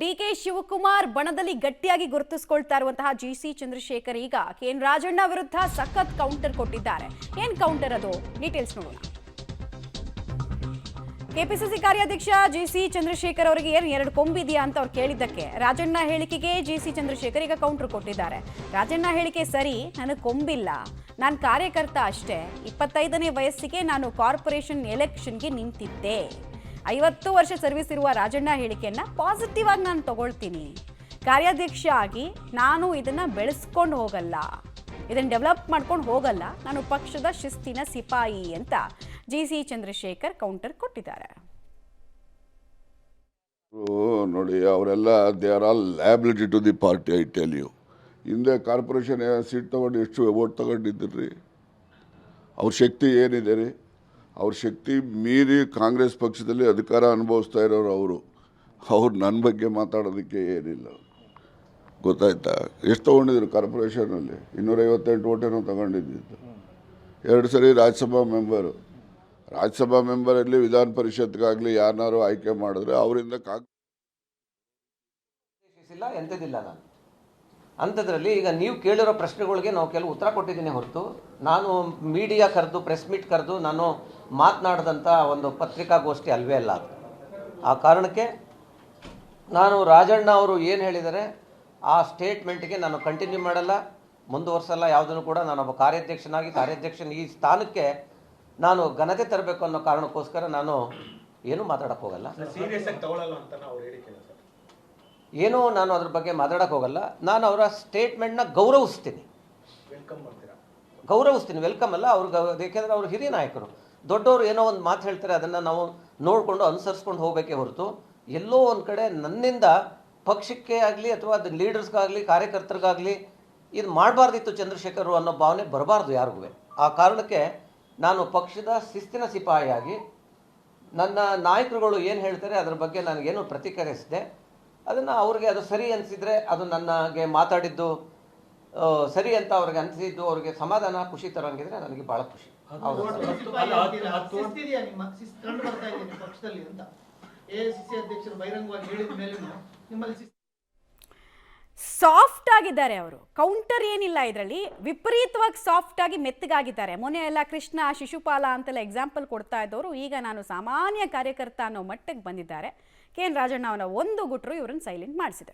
DK Shivakumar ಬಣದಲ್ಲಿ ಗಟ್ಟಿಯಾಗಿ ಗುರುತಿಸಿಕೊಳ್ತಾ ಇರುವಂತಹ GC Chandrashekhar ಈಗ ಕೆಎನ್ ರಾಜಣ್ಣ ವಿರುದ್ಧ ಸಖತ್ ಕೌಂಟರ್ ಕೊಟ್ಟಿದ್ದಾರೆ. ಏನ್ ಕೌಂಟರ್ ಅದು ಡೀಟೇಲ್ಸ್ ನೋಡೋಣ. ಕೆಪಿಸಿಸಿ ಕಾರ್ಯಾಧ್ಯಕ್ಷ ಜಿಸಿ ಚಂದ್ರಶೇಖರ್ ಅವರಿಗೆ ಎರಡು ಕೊಂಬಿದೆಯಾ ಅಂತ ಅವ್ರು ಕೇಳಿದ್ದಕ್ಕೆ ರಾಜಣ್ಣ ಹೇಳಿಕೆಗೆ ಜಿಸಿ ಚಂದ್ರಶೇಖರ್ ಈಗ ಕೌಂಟರ್ ಕೊಟ್ಟಿದ್ದಾರೆ. ರಾಜಣ್ಣ ಹೇಳಿಕೆ ಸರಿ, ನನಗೆ ಕೊಂಬಿಲ್ಲ, ನಾನು ಕಾರ್ಯಕರ್ತ ಅಷ್ಟೇ. 25ನೇ ವಯಸ್ಸಿಗೆ ನಾನು ಕಾರ್ಪೊರೇಷನ್ ಎಲೆಕ್ಷನ್ಗೆ ನಿಂತಿದ್ದೆ. 50 ವರ್ಷ ಸರ್ವಿಸ್ ಇರುವ ರಾಜಣ್ಣ ಹೇಳಿಕೆಯನ್ನ ಪಾಸಿಟಿವ್ ಆಗಿ ನಾನು ತಗೊಳ್ತೀನಿ. ಕಾರ್ಯಾಧ್ಯಕ್ಷ ಆಗಿ ನಾನು ಇದನ್ನ ಬೆಳೆಸ್ಕೊಂಡು ಹೋಗಲ್ಲ, ಇದನ್ನ ಡೆವಲಪ್ ಮಾಡ್ಕೊಂಡು ಹೋಗಲ್ಲ, ನಾನು ಪಕ್ಷದ ಶಿಸ್ತಿನ ಸಿಪಾಯಿ ಅಂತ ಜಿಸಿ ಚಂದ್ರಶೇಖರ್ ಕೌಂಟರ್ ಕೊಟ್ಟಿದ್ದಾರೆ. ನೋಡಿ, ಅವರೆಲ್ಲ they are all liability to the party. I tell you, ಹಿಂದೆ ಕಾರ್ಪೊರೇಷನ್ ಸೀಟ್ ತಗೊಂಡು ಎಷ್ಟು ವೋಟ್ ತಗೊಂಡಿದ್ದೀರಿ? ಅವ್ರ ಶಕ್ತಿ ಏನಿದೆ ರೀ? ಅವ್ರ ಶಕ್ತಿ ಮೀರಿ ಕಾಂಗ್ರೆಸ್ ಪಕ್ಷದಲ್ಲಿ ಅಧಿಕಾರ ಅನುಭವಿಸ್ತಾ ಇರೋರು ಅವ್ರು ನನ್ನ ಬಗ್ಗೆ ಮಾತಾಡೋದಕ್ಕೆ ಏನಿಲ್ಲ. ಗೊತ್ತಾಯ್ತಾ? ಎಷ್ಟು ತೊಗೊಂಡಿದ್ರು ಕಾರ್ಪೊರೇಷನಲ್ಲಿ? 258 ಓಟೇನೋ ತಗೊಂಡಿದ್ದು. 2 ಸರಿ ರಾಜ್ಯಸಭಾ ಮೆಂಬರಲ್ಲಿ ವಿಧಾನ ಪರಿಷತ್ಗಾಗಲಿ ಯಾರನ್ನಾರು ಆಯ್ಕೆ ಮಾಡಿದ್ರೆ ಅವರಿಂದ ಎಂಥದಿಲ್ಲ. ನಾನು ಅಂಥದ್ರಲ್ಲಿ ಈಗ ನೀವು ಕೇಳಿರೋ ಪ್ರಶ್ನೆಗಳಿಗೆ ನಾವು ಕೆಲವು ಉತ್ತರ ಕೊಟ್ಟಿದ್ದೀನಿ ಹೊರತು ನಾನು ಮೀಡಿಯಾ ಕರೆದು ಪ್ರೆಸ್ ಮೀಟ್ ಕರೆದು ನಾನು ಮಾತನಾಡಿದಂಥ ಒಂದು ಪತ್ರಿಕಾಗೋಷ್ಠಿ ಅಲ್ವೇ ಅಲ್ಲ. ಆ ಕಾರಣಕ್ಕೆ ನಾನು ರಾಜಣ್ಣ ಅವರು ಏನು ಹೇಳಿದ್ದಾರೆ ಆ ಸ್ಟೇಟ್ಮೆಂಟ್ಗೆ ನಾನು ಕಂಟಿನ್ಯೂ ಮಾಡಲ್ಲ, ಮುಂದುವರ್ಸಲ್ಲ. ಯಾವುದನ್ನು ಕೂಡ ನಾನೊಬ್ಬ ಕಾರ್ಯಾಧ್ಯಕ್ಷನ ಈ ಸ್ಥಾನಕ್ಕೆ ನಾನು ಘನತೆ ತರಬೇಕು ಅನ್ನೋ ಕಾರಣಕ್ಕೋಸ್ಕರ ನಾನು ಏನೂ ಮಾತಾಡೋಕ್ಕೆ ಹೋಗಲ್ಲ. ಏನೋ ನಾನು ಅದ್ರ ಬಗ್ಗೆ ಮಾತಾಡೋಕ್ಕೆ ಹೋಗಲ್ಲ. ನಾನು ಅವರ ಸ್ಟೇಟ್ಮೆಂಟ್ನ ಗೌರವಿಸ್ತೀನಿ, ವೆಲ್ಕಮ್ ಅಲ್ಲ ಅವ್ರಿಗೆ. ಏಕೆಂದರೆ ಅವರು ಹಿರಿಯ ನಾಯಕರು, ದೊಡ್ಡವರು ಏನೋ ಒಂದು ಮಾತು ಹೇಳ್ತಾರೆ, ಅದನ್ನು ನಾವು ನೋಡಿಕೊಂಡು ಅನುಸರಿಸ್ಕೊಂಡು ಹೋಗಬೇಕೇ ಹೊರತು ಎಲ್ಲೋ ಒಂದು ಕಡೆ ನನ್ನಿಂದ ಪಕ್ಷಕ್ಕೆ ಆಗಲಿ ಅಥವಾ ಅದು ಲೀಡರ್ಸ್ಗಾಗಲಿ ಕಾರ್ಯಕರ್ತರಿಗಾಗಲಿ ಇದು ಮಾಡಬಾರ್ದಿತ್ತು ಚಂದ್ರಶೇಖರ್ ಅನ್ನೋ ಭಾವನೆ ಬರಬಾರ್ದು ಯಾರಿಗೂ. ಆ ಕಾರಣಕ್ಕೆ ನಾನು ಪಕ್ಷದ ಶಿಸ್ತಿನ ಸಿಪಾಯಿಯಾಗಿ ನನ್ನ ನಾಯಕರುಗಳು ಏನು ಹೇಳ್ತಾರೆ ಅದರ ಬಗ್ಗೆ ನನಗೇನು ಪ್ರತಿಕ್ರಿಯಿಸಿದೆ. ಅದನ್ನು ಅವ್ರಿಗೆ ಅದು ಸರಿ ಅನಿಸಿದರೆ, ಅದು ನನಗೆ ಮಾತಾಡಿದ್ದು ಸರಿ ಅಂತ ಅವ್ರಿಗೆ ಅನಿಸಿದ್ದು, ಅವ್ರಿಗೆ ಸಮಾಧಾನ ಖುಷಿ ತರೋಂಗಿದ್ರೆ ನನಗೆ ಭಾಳ ಖುಷಿ. ಸಾಫ್ಟ್ ಆಗಿದ್ದಾರೆ ಅವರು. ಕೌಂಟರ್ ಏನಿಲ್ಲ ಇದರಲ್ಲಿ, ವಿಪರೀತವಾಗಿ ಸಾಫ್ಟ್ ಆಗಿ ಮೆತ್ತಗಾಗಿದ್ದಾರೆ. ಮೊನ್ನೆ ಎಲ್ಲ ಕೃಷ್ಣ ಶಿಶುಪಾಲ ಅಂತೆಲ್ಲ ಎಕ್ಸಾಂಪಲ್ ಕೊಡ್ತಾ ಇದ್ದವರು ಈಗ ನಾನು ಸಾಮಾನ್ಯ ಕಾರ್ಯಕರ್ತ ಅನ್ನೋ ಮಟ್ಟಕ್ಕೆ ಬಂದಿದ್ದಾರೆ. ಕೆಎನ್ ರಾಜಣ್ಣ ಅವರ ಒಂದು ಗುಟ್ರು ಇವರನ್ನು ಸೈಲೆಂಟ್ ಮಾಡಿಸಿದೆ.